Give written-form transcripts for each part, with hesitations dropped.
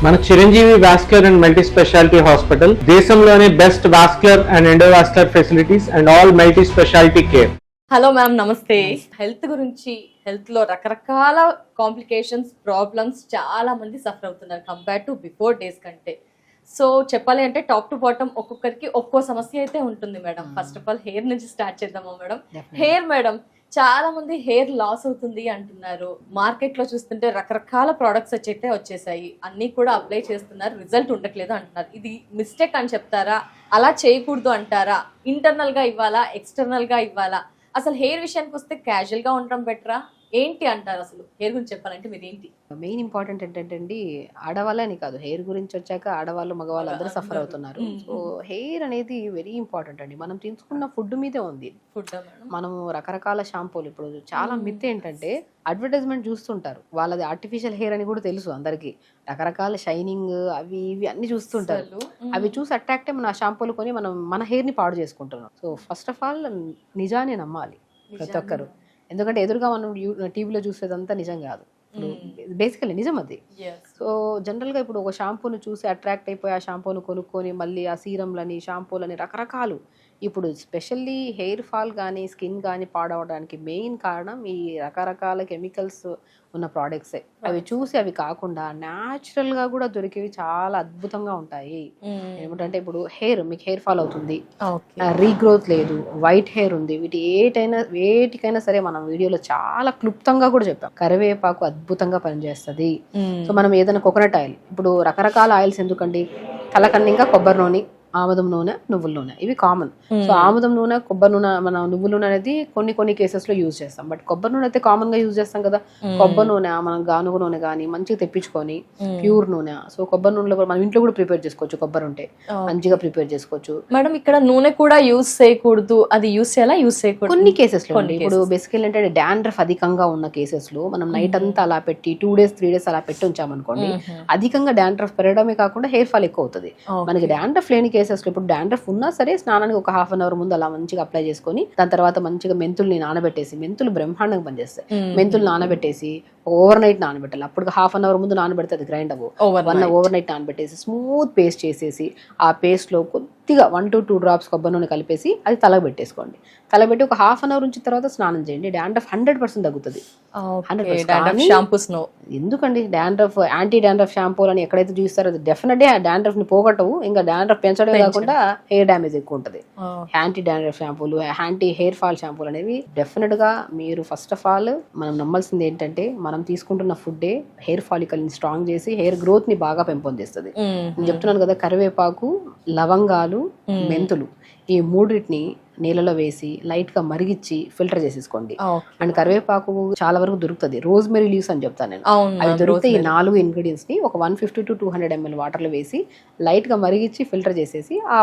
మన Chiranjeevi vascular and multi speciality hospital దేశంలోనే best vascular and endovascular facilities and all multi speciality care. Hello ma'am, నమస్తే. Health గురించి, health లో రకరకాల complications, problems చాలా మంది సఫర్ అవుతున్నారు కంపేర్ టు బిఫోర్ డేస్ కంటే. సో చెప్పాలి అంటే టాప్ టు బాటమ్ ఒక్కొక్కరికి ఒక్కో సమస్య అయితే ఉంటుంది madam. First of all hair నుంచి స్టార్ట్ చేద్దామా మేడం? హెయిర్ మేడం, చాలా మంది హెయిర్ లాస్ అవుతుంది అంటున్నారు. మార్కెట్ లో చూస్తుంటే రకరకాల ప్రోడక్ట్స్ అయితే వచ్చేసాయి, అన్ని కూడా అప్లై చేస్తున్నారు, రిజల్ట్ ఉండట్లేదు అంటున్నారు. ఇది మిస్టేక్ అని చెప్తారా? అలా చేయకూడదు అంటారా? ఇంటర్నల్ గా ఇవ్వాలా, ఎక్స్టర్నల్ గా ఇవ్వాలా? అసలు హెయిర్ విషయానికి వస్తే క్యాజువల్ గా ఉండడం బెటరా? ఏంటి అంటారు? అసలు హెయిర్ గురించి చెప్పాలంటే మీరు ఏంటి? మెయిన్ ఇంపార్టెంట్ ఏంటంటే అండి, ఆడవాళ్ళని కాదు, హెయిర్ గురించి వచ్చాక ఆడవాళ్ళు మగవాళ్ళు అందరూ సఫర్ అవుతున్నారు. సో హెయిర్ అనేది వెరీ ఇంపార్టెంట్ అండి. మనం తీసుకున్న ఫుడ్ మీదే ఉంది. ఫుడ్ మనము రకరకాల షాంపూలు, ఇప్పుడు చాలా మిత్ ఏంటంటే అడ్వర్టైజ్మెంట్ చూస్తుంటారు, వాళ్ళది ఆర్టిఫిషియల్ హెయిర్ అని కూడా తెలుసు అందరికి. రకరకాల షైనింగ్ అవి ఇవి అన్ని చూస్తుంటారు. అవి చూసి అట్రాక్ట్ అయ్యి మన షాంపూలు కొని మనం మన హెయిర్ ని పాడు చేసుకుంటున్నాం. సో ఫస్ట్ ఆఫ్ ఆల్ నిజాన్ని నమ్మాలి ప్రతి ఒక్కరు. ఎందుకంటే ఎదురుగా మనం టీవీలో చూసేదంతా నిజం కాదు. బేసికలీ నిజం అది. సో జనరల్గా ఇప్పుడు ఒక షాంపూను చూసి అట్రాక్ట్ అయిపోయి ఆ షాంపూను కొనుక్కొని మళ్ళీ ఆ సీరంలని, షాంపూలని రకరకాలు. ఇప్పుడు స్పెషల్లీ హెయిర్ ఫాల్ కానీ స్కిన్ కానీ పాడవడానికి మెయిన్ కారణం ఈ రకరకాల కెమికల్స్ ఉన్న ప్రోడక్ట్సే. అవి చూసి అవి కాకుండా న్యాచురల్గా కూడా దొరికేవి చాలా అద్భుతంగా ఉంటాయి. ఏమిటంటే ఇప్పుడు మీకు హెయిర్ ఫాల్ అవుతుంది, రీగ్రోత్ లేదు, వైట్ హెయిర్ ఉంది, వేటికైనా సరే మనం వీడియోలో చాలా క్లుప్తంగా కూడా చెప్పాం. కరివేపాకు అద్భుతంగా పనిచేస్తుంది. సో మనం ఏదైనా కోకోనట్ ఆయిల్, ఇప్పుడు రకరకాల ఆయిల్స్ ఎందుకండి, తలకన్నింగా కొబ్బరి నూనె, ఆముదం నూనె, నువ్వుల నూనె, ఇవి కామన్. సో ఆముదం నూనె, కొబ్బరి నూనె, మన నువ్వుల నూనె అనేది కొన్ని కేసెస్ లో యూజ్ చేస్తాం. బట్ కొబ్బరి నూనె అయితే కామన్ గా యూజ్ చేస్తాం కదా. కొబ్బరి నూనె మనం గానుగ నూనె కానీ మంచిగా తెప్పించుకొని ప్యూర్ నూనె. సో కొబ్బరి నూనెలో మనం ఇంట్లో కూడా ప్రిపేర్ చేసుకోవచ్చు. కొబ్బరి ఉంటే మంచిగా ప్రిపేర్ చేసుకోవచ్చు. మేడం ఇక్కడ నూనె కూడా యూజ్ చేయకూడదు, అది యూజ్ చేయాలా, యూజ్ చేయకూడదు కొన్ని కేసెస్ లో. ఇప్పుడు బేసికల్ ఏంటంటే డాండ్రఫ్ అధికంగా ఉన్న కేసెస్ లో మనం నైట్ అంతా అలా పెట్టి 2 days 3 days అలా పెట్టి ఉంచామనుకోండి, అధికంగా డాండ్రఫ్ పెరగడమే కాకుండా హెయిర్ ఫాల్ ఎక్కువ అవుతుంది. మనకి డాండ్రఫ్ లేని కేసెస్ లో, ఇప్పుడు డాండ్రఫ్ ఉన్నా సరే స్నానానికి ఒక 1/2 hour ముందు అలా మంచిగా అప్లై చేసుకొని దాని తర్వాత మంచిగా మెంతుల్ని నానబెట్టేసి, మెంతులు బ్రహ్మాండంగా పనిచేస్తాయి. మెంతులు నానబెట్టేసి ఓవర్ నైట్ నానబెట్టాలి. అప్పుడు 1/2 hour ముందు నానబెడితే అది గ్రైండ్ అవ్వు. ఓవర్ నైట్ నానబెట్టేసి స్మూత్ పేస్ట్ చేసేసి ఆ పేస్ట్ లో కొద్దిగా 1 to 2 drops కొబ్బరి నూనె కలిపేసి అది తలకు పెట్టేసుకోండి. తలబెట్టి ఒక 1/2 hour ఉంచిన తర్వాత స్నానం చేయండి. డాండ్రఫ్ 100% తగ్గుతుంది. 100%. ఎందుకండి డాండ్రఫ్, యాంటీ డాండ్రఫ్ షాంపూలు అని ఎక్కడైతే చూస్తారో అది డెఫినెట్గా డాండ్రఫ్ ని పోగొట్టవు, ఇంకా డాండ్రఫ్ పెంచడమే కాకుండా హెయిర్ డ్యామేజ్ ఎక్కువ ఉంటుంది. యాంటీ డాండ్రఫ్ షాంపూలు, యాంటీ హెయిర్ ఫాల్ షాంపూలు అనేవి డెఫినెట్ గా మీరు ఫస్ట్ ఆఫ్ ఆల్ మనం నమ్మాల్సింది ఏంటంటే, మనం తీసుకుంటున్న ఫుడ్డే హెయిర్ ఫాలికల్ ని స్ట్రాంగ్ చేసి హెయిర్ గ్రోత్ ని బాగా పెంపొందిస్తుంది. నేను చెప్తున్నాను కదా, కరివేపాకు, లవంగాలు, మెంతులు, ఈ మూడింటిని నీళ్ళలో వేసి లైట్ గా మరిగించి ఫిల్టర్ చేసేసుకోండి. అండ్ కరివేపాకు చాలా వరకు దొరుకుతుంది. రోజ్మెరీ లీవ్స్ అని చెప్తాను నేను, అవి దొరికితే ఈ 4 ingredients ని ఒక 150 to 200 ml వాటర్ లో వేసి లైట్ గా మరిగించి ఫిల్టర్ చేసేసి ఆ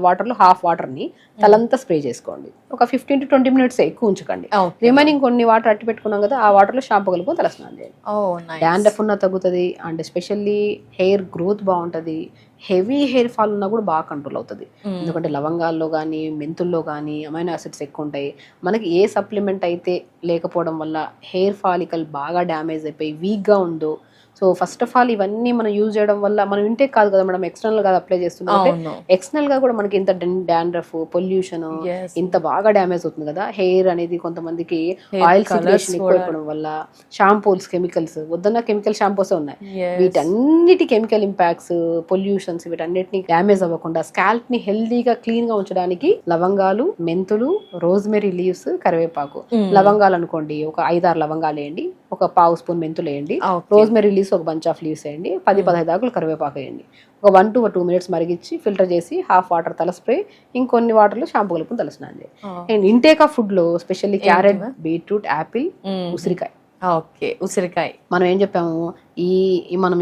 వాటర్ లో హాఫ్ వాటర్ ని తలంతా స్ప్రే చేసుకోండి. ఒక 15 to 20 minutes ఎక్కువ ఉంచకండి. రిమైనింగ్ కొన్ని వాటర్ అట్టి పెట్టుకున్నాం కదా, ఆ వాటర్ లో షాంపూ కలుపుకొని తలస్నానం చేయండి. డాండ్రఫ్ ఉన్న తగ్గుతుంది. అండ్ ఎస్పెషల్లీ హెయిర్ గ్రోత్ బాగుంటది. హెవీ హెయిర్ ఫాల్ ఉన్నా కూడా బాగా కంట్రోల్ అవుతుంది. ఎందుకంటే లవంగాల్లో కానీ మెంతుల్లో కానీ అమైనో యాసిడ్స్ ఎక్కువ ఉంటాయి. మనకి ఏ సప్లిమెంట్ అయితే లేకపోవడం వల్ల హెయిర్ ఫాలికల్ బాగా డ్యామేజ్ అయిపోయి వీక్గా ఉందో, సో ఫస్ట్ ఆఫ్ ఆల్ ఇవన్నీ మనం యూజ్ చేయడం వల్ల మనం ఇంటే కాదు కదా మనం ఎక్స్టర్నల్ గా అప్లై చేస్తున్నాం. ఎక్స్టర్నల్ గా కూడా మనకి ఇంత డాండ్రఫ్, పొల్యూషన్ ఇంత బాగా డ్యామేజ్ అవుతుంది కదా. హెయిర్ అనేది కొంతమందికి ఆయిల్ సిక్రేషన్ ఎక్కువ వల్ల, షాంపూల్స్ కెమికల్స్ వద్దన్న కెమికల్ షాంపూస్ ఉన్నాయి, వీటన్నిటి కెమికల్ ఇంపాక్ట్స్, పొల్యూషన్స్, వీటన్నిటిని డ్యామేజ్ అవ్వకుండా స్కాల్ప్ ని హెల్దీగా క్లీన్ గా ఉంచడానికి లవంగాలు, మెంతులు, రోజ్మెరీ లీవ్స్, కరివేపాకు. లవంగాలు అనుకోండి ఒక 5-6 లవంగాలు వేయండి, ఒక 1/2 spoon మెంతులు వేయండి, రోజ్మెరీ లీవ్స్ ఒక బంచ్ ఆఫ్ లీవ్స్ వేయండి, 10-15 ఆకులు కరివేపాకు వేయండి. ఒక 1 to 2 minutes మరిగించి ఫిల్టర్ చేసి హాఫ్ వాటర్ తల స్ప్రే, ఇంకొన్ని వాటర్లో షాంపూ కలుపుకొని తలస్నానం చేయండి. అండ్ ఇంటేక్ ఆఫ్ ఫుడ్ లో స్పెషల్లీ క్యారెట్, బీట్రూట్, యాపిల్, ఉసిరికాయ. ఉసిరికాయ మనం ఏం చెప్పాము, మనం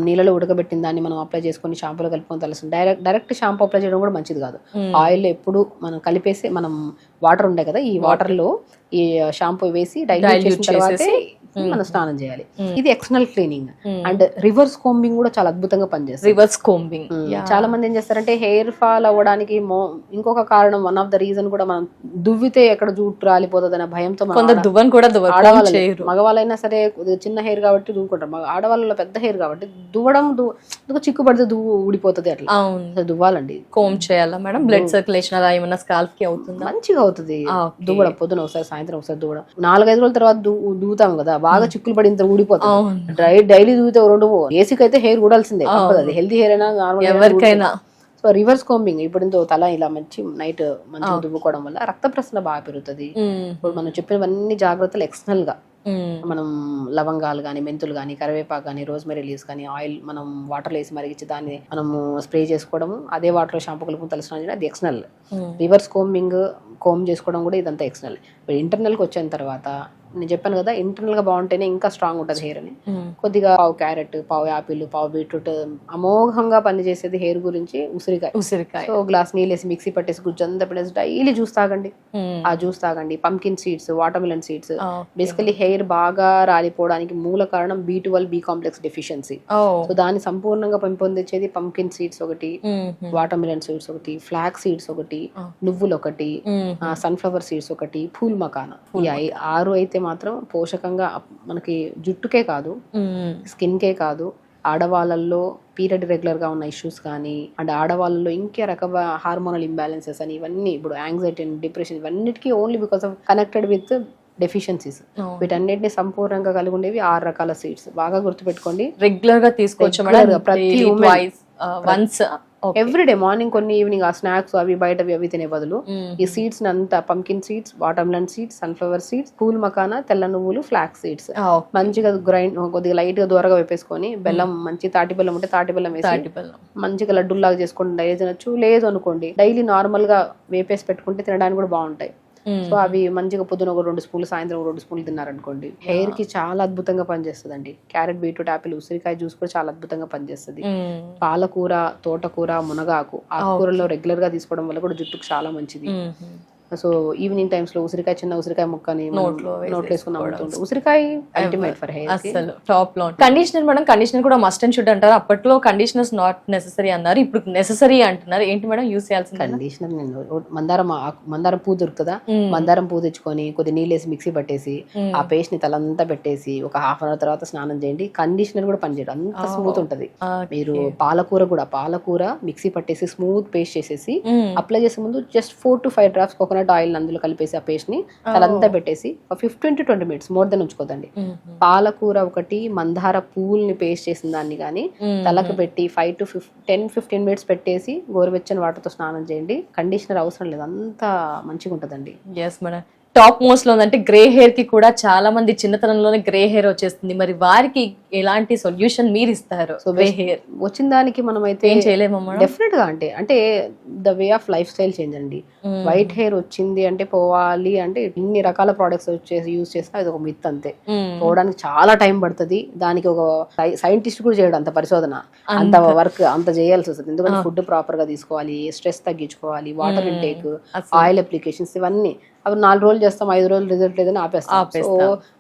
నీళ్ళలో ఉడకబెట్టిన దాన్ని మనం అప్లై చేసుకొని షాంపూలో కలుపుకొని తలస్తుంది. డైరెక్ట్ షాంపూ అప్లై చేయడం కూడా మంచిది కాదు. ఆయిల్ ఎప్పుడు మనం కలిపేసి, మనం వాటర్ ఉంటాయి కదా, ఈ వాటర్ లో ఈ షాంపూ వేసి డైల్యూట్ చేసిన తర్వాతే మనం స్నానం చేయాలి. ఇది external cleaning. And reverse combing కూడా చాలా అద్భుతంగా పనిచేస్తుంది. రివర్స్ కోంబింగ్ చాలా మంది ఏం చేస్తారంటే హెయిర్ ఫాల్ అవ్వడానికి ఇంకొక కారణం, వన్ ఆఫ్ ద రీజన్ కూడా, మనం దువ్వితే ఎక్కడ జుట్టు రాలిపోతుంది అనే భయంతో దువ్వను కూడా మగవాళ్ళైనా సరే చిన్న హెయిర్ కాబట్టి దువ్వుకుంటారు. ఆడవాళ్ళలో పెద్ద హెయిర్ కాబట్టి దువ్వడం చిక్కు పడితే ఊడిపోతుంది అట్లా. అవును, అసలు దువ్వాలండి. కోమ్ చేయాలా మేడం? బ్లడ్ సర్క్యులేషన్ అలా ఏమన్నా స్కాల్ఫ్ కి అవుతుందా? మంచిగా అవుతుంది దువ్వడం. పొద్దున ఒకసారి, సాయంత్రం ఒకసారి దువ్వడం. 4-5 రోజుల తర్వాత దువ్వుతాం కదా, బాగా చిక్కులు పడి ఇంత ఊడిపోతుంది. డైలీ దువ్వుతే 2 ఏసీకి అయితే హెయిర్ ఊడాల్సిందే, అది హెల్తీ హెయిర్ అయినా నార్మల్ ఎవరికైనా. సో రివర్స్ కోంబింగ్ ఇప్పుడు తల ఇలా నైట్ మంచిగా దువ్వుకోవడం వల్ల రక్త ప్రసరణ బాగా పెరుగుతుంది. ఇప్పుడు మనం చెప్పినవన్నీ జాగ్రత్తలు ఎక్స్టర్నల్ గా మనం లవంగాలు కానీ, మెంతులు కానీ, కరివేపాకు కానీ, రోజ్మెరీ లీవ్స్ కానీ, ఆయిల్ మనం వాటర్లో వేసి మరిగించి దాన్ని మనము స్ప్రే చేసుకోవడము, అదే వాటర్లో షాంపూ కలుపుకుని తలస్నానం చేయడం, అది ఎక్స్టర్నల్. రివర్స్ కోమ్ చేసుకోవడం కూడా ఇదంతా ఎక్స్టర్నల్. ఇంటర్నల్కి వచ్చిన తర్వాత నేను చెప్పాను కదా, ఇంటర్నల్ గా బాగుంటేనే ఇంకా స్ట్రాంగ్ ఉంటుంది హెయిర్ అని. కొద్దిగా పావు క్యారెట్, పావు యాపిల్, పావు బీట్రూట్ అమోఘంగా పనిచేసేది హెయిర్ గురించి ఉసిరికాయ. సో గ్లాస్ నీళ్ళు వేసి మిక్సీ పట్టేసి గుజ్జంతా పెట్టేసి డైలీ జ్యూస్ తాగండి. ఆ జ్యూస్ తాగండి. Pumpkin seeds, water melon seeds. Basically hair బాగా రాలిపోవడానికి మూల కారణం B12, B complex deficiency. So దాన్ని సంపూర్ణంగా పెంపొందించేది పంకిన్ సీడ్స్ ఒకటి, వాటర్ మిలన్ సీడ్స్ ఒకటి, ఫ్లాక్ సీడ్స్ ఒకటి, నువ్వులు ఒకటి, సన్ఫ్లవర్ సీడ్స్ ఒకటి, పూల్ మకానా. ఈ 6 అయితే మాత్రం పోషకంగా మనకి జుట్టుకే కాదు, స్కిన్ కే కాదు, ఆడవాళ్ళల్లో పీరియడ్ రెగ్యులర్ గా ఉన్న ఇష్యూస్ కానీ, అండ్ ఆడవాళ్ళలో ఇంకే రకమైన హార్మోనల్ ఇంబ్యాలెన్సెస్ అని, ఇవన్నీ ఇప్పుడు యాంగ్జైటీ, డిప్రెషన్, ఇవన్నిటికీ only because of connected with deficiencies. వీటన్నిటిని సంపూర్ణంగా కలిగి ఉండేవి 6 రకాల సీడ్స్. బాగా గుర్తుపెట్టుకోండి, రెగ్యులర్ గా తీసుకోవచ్చు ప్రతి ఎవ్రీడే మార్నింగ్ కొన్ని, ఈవినింగ్ ఆ స్నాక్స్ అవి బయటవి అవి తినే బదులు ఈ సీడ్స్ అంతా pumpkin seeds, water melon seeds, sunflower seeds, pool makhana, తెల్ల నువ్వులు, ఫ్లాక్ సీడ్స్ మంచిగా గ్రైండ్, కొద్దిగా లైట్ గా దూరగా వేపేసుకొని, బెల్లం, మంచి తాటి బెల్లం ఉంటే తాటి బెల్లం వేసి మంచిగా లడ్డూలాగా చేసుకొని డైలీ తినొచ్చు. లేదు అనుకోండి డైలీ నార్మల్ గా వేపేసి పెట్టుకుంటే తినడానికి కూడా బాగుంటాయి. సో అవి మంచిగా పొద్దున ఒక 2 స్పూన్లు, సాయంత్రం 2 స్పూన్లు తిన్నారనుకోండి, హెయిర్ కి చాలా అద్భుతంగా పనిచేస్తుంది అండి. క్యారెట్, బీట్రూట్, యాపిల్, ఉసిరికాయ జ్యూస్ కూడా చాలా అద్భుతంగా పనిచేస్తుంది. పాలకూర, తోటకూర, మునగాకు, ఆకుకూరలో రెగ్యులర్ గా తీసుకోవడం వల్ల కూడా జుట్టుకు చాలా మంచిది. సో ఈవినింగ్ టైమ్స్ లో ఉసిరికాయ, చిన్న ఉసిరికాయ ముక్కని నోట్లో వేసుకున్నాం. ఉసిరికాయ అల్టిమేట్ ఫర్ హెయిర్. అసలు టాప్ లో. కండిషనర్ మేడం, కండిషనర్ కూడా మస్ట్ అండ్ షుడ్ అంటారు. అప్పట్లో కండిషనర్స్ నాట్ నెసెసరీ అన్నారు, ఇప్పుడు నెసెసరీ అంటున్నారు. ఏంటి మేడం యూస్ చేయాల్సింది? కండిషనర్ మందారం పువ్వు దొరుకుతుందా, మందారం పువ్వు తెచ్చుకొని కొద్ది నీళ్ళు వేసి మిక్సీ పట్టేసి ఆ పేస్ట్ ని తలంతా పెట్టేసి ఒక హాఫ్ అన్ అవర్ తర్వాత స్నానం చేయండి. కండిషనర్ కూడా పనిచేయడం అంత స్మూత్ ఉంటది. మీరు పాలకూర మిక్సీ పట్టేసి స్మూత్ పేస్ట్ చేసేసి అప్లై చేసే ముందు just 4 to 5 drops coconut oil అందులో కలిపేసి ఆ పేస్ట్ ని తలంతా పెట్టేసి 15 to 20 minutes, మోర్ దెన్ ఉంచుకోదండి. పాలకూర ఒకటి, మందార పూల్ని పేస్ట్ చేసిన దాన్ని కానీ తలకు పెట్టి 5 to 10-15 minutes పెట్టేసి గోరువెచ్చని వాటర్తో స్నానం చేయండి. కండిషనర్ అవసరం లేదు, అంత మంచిగా ఉంటదండి. Yes madam. టాప్ మోస్ట్ లో ఉందంటే గ్రే హెయిర్ కి కూడా చాలా మంది చిన్నతనంలోనే గ్రే హెయిర్ వచ్చేస్తుంది. మరి వారికి ఎలాంటి సొల్యూషన్ మీరు ఇస్తారు? సో గ్రే హెయిర్ వచ్చిన దానికి మనం అయితే ఏం చేయలేమమ్మా. డెఫినెట్ గా అంటే the way of life style change అండి. వైట్ హెయిర్ వచ్చింది అంటే పోవాలి అంటే ఇన్ని రకాల ప్రొడక్ట్స్ వచ్చేసి యూజ్ చేసినా అది ఒక మిత్ అంతే. పోవడానికి చాలా టైం పడుతుంది. దానికి ఒక సైంటిస్ట్ కూడా చేయడం అంత పరిశోధన, అంత వర్క్ అంత చేయాల్సి వస్తుంది. ఎందుకంటే ఫుడ్ ప్రాపర్ గా తీసుకోవాలి, స్ట్రెస్ తగ్గించుకోవాలి, వాటర్ ఇంటేక్, ఆయిల్ అప్లికేషన్స్, ఇవన్నీ. అవి 4 రోజులు చేస్తాం, 5 రోజులు రిజల్ట్ లేదని ఆపేస్తాం. సో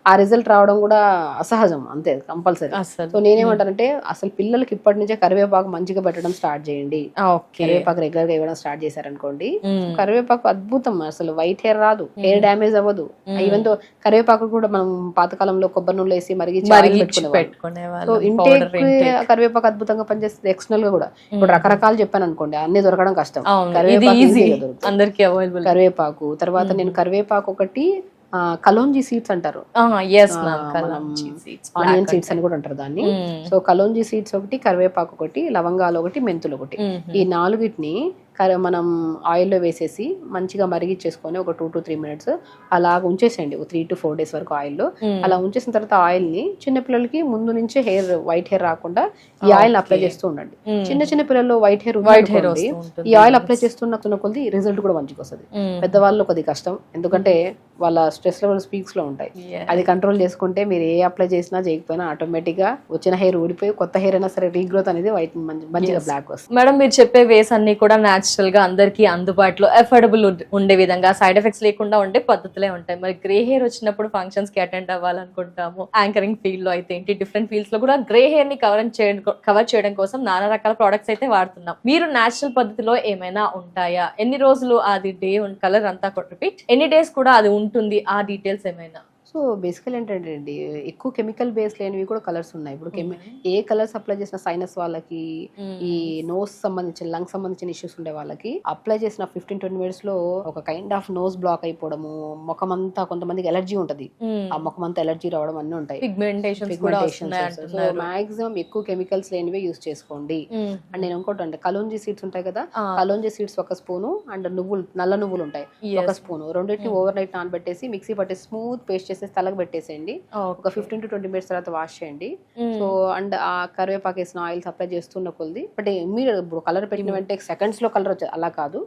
ఆ రిజల్ట్ రావడం కూడా అసహజం, అంతే కంపల్సరీ. సో నేనేమంటానంటే అసలు పిల్లలకి ఇప్పటి నుంచే కరివేపాకు మంచిగా పెట్టడం స్టార్ట్ చేయండి. కరివేపాకు రెగ్యులర్ గా ఇవ్వడం స్టార్ట్ చేశారనుకోండి, కరివేపాకు అద్భుతం. అసలు వైట్ హెయిర్ రాదు, హెయిర్ డ్యామేజ్ అవ్వదు. ఈవెన్ తో కరివేపాకు కూడా మనం పాతకాలంలో కొబ్బరి నూనె వేసి మరిగించి పెట్టుకునేవాళ్ళం. సో ఇంటేక్ కరివేపాకు అద్భుతంగా పనిచేస్తుంది. ఎక్స్టర్నల్ గా కూడా ఇప్పుడు రకరకాలు చెప్పాను అనుకోండి, అన్ని దొరకడం కష్టం. కరివేపాకు తర్వాత నేను కరివేపాకు ఒకటి, కలోంజీ సీడ్స్ అంటారు, ఆనియన్ సీడ్స్ అని కూడా అంటారు దాన్ని. సో కలోంజీ సీడ్స్ ఒకటి, కరివేపాకు ఒకటి, లవంగాలు ఒకటి, మెంతులు ఒకటి, ఈ 4టిని మనం ఆయిల్లో వేసేసి మంచిగా మరిగించేసుకొని ఒక 2 to 3 minutes అలా ఉంచేసేయండి, ఒక 3 to 4 days వరకు ఆయిల్లో. అలా ఉంచేసిన తర్వాత ఆయిల్ ని చిన్నపిల్లలకి ముందు నుంచే వైట్ హెయిర్ రాకుండా ఈ ఆయిల్ అప్లై చేస్తూ ఉండండి. చిన్న పిల్లల్లో వైట్ హెయిర్ ఈ ఆయిల్ అప్లై చేస్తున్న కొద్ది రిజల్ట్ కూడా మంచిగా వస్తుంది. పెద్దవాళ్ళు కొద్ది కష్టం, ఎందుకంటే వాళ్ళ స్ట్రెస్ లెవెల్స్ పీక్స్ లో ఉంటాయి. అది కంట్రోల్ చేసుకుంటే మీరు ఏ అప్లై చేసినా చేయకపోయినా ఆటోమేటిక్ గా వచ్చిన హెయిర్ ఊడిపోయి కొత్త హెయిర్ అయినా సరే రీగ్రోత్ అనేది వైట్ మంచిగా బ్లాక్ వస్తుంది. మేడం మీరు చెప్పే వేస్ అన్ని కూడా న్యాచురల్ గా అందరికి అందుబాటులో అఫోర్డబుల్ ఉండే విధంగా, సైడ్ ఎఫెక్ట్స్ లేకుండా ఉండే పద్ధతులే ఉంటాయి. మరి గ్రే హెయిర్ వచ్చినప్పుడు ఫంక్షన్స్ కి అటెండ్ అవ్వాలనుకుంటాము, యాంకరింగ్ ఫీల్డ్ లో అయితే ఏంటి, డిఫరెంట్ ఫీల్డ్స్ లో కూడా గ్రే హెయిర్ ని కవర్ చేయడం కోసం నానా రకాల ప్రొడక్ట్స్ అయితే వాడుతున్నాం. మీరు న్యాచురల్ పద్ధతిలో ఏమైనా ఉంటాయా? ఎన్ని రోజులు అది డే కలర్ అంతా రిపీట్, ఎన్ని డేస్ కూడా అది ఉంటుంది, ఆ డీటెయిల్స్ ఏమైనా? సో బేసికల్ ఏంటంటే అండి, ఎక్కువ కెమికల్ బేస్ లేనివి కూడా కలర్స్ ఉన్నాయి. ఇప్పుడు ఏ కలర్స్ అప్లై చేసిన సైనస్ వాళ్ళకి, ఈ నోస్ సంబంధించిన లంగ్ సంబంధించిన ఇష్యూస్ ఉండే వాళ్ళకి అప్లై చేసిన 15-20 మినిట్స్ లో ఒక కైండ్ ఆఫ్ నోస్ బ్లాక్ అయిపోవడము, ముఖం అంతా కొంతమందికి ఎలర్జీ ఉంటది, ఆ ముఖం అంతా ఎలర్జీ రావడం అన్ని ఉంటాయి. సో మాక్సిమం ఎక్కువ కెమికల్స్ లేనివే యూస్ చేసుకోండి. అండ్ నేను ఇంకోటి అంటే కలోంజీ సీడ్స్ ఉంటాయి కదా, కలోంజీ సీడ్స్ 1 స్పూను అండ్ నువ్వులు, నల్ల నువ్వులు ఉంటాయి 1 స్పూను, రెండింటిని ఓవర్ నైట్ నానబెట్టేసి మిక్సీ పట్టేసి స్మూత్ పేస్ట్ చేసి తలకు పెట్టేసేయండి. ఒక 15-20 మినిట్స్ తర్వాత వాష్ చేయండి. సో అండ్ ఆ కరివేపాకు వేసిన ఆయిల్స్ అప్లై చేస్తున్న కొద్ది, బట్ మీరు ఇప్పుడు కలర్ పెట్టిన వెంటనే సెకండ్స్ లో కలర్ వచ్చేది అలా కాదు,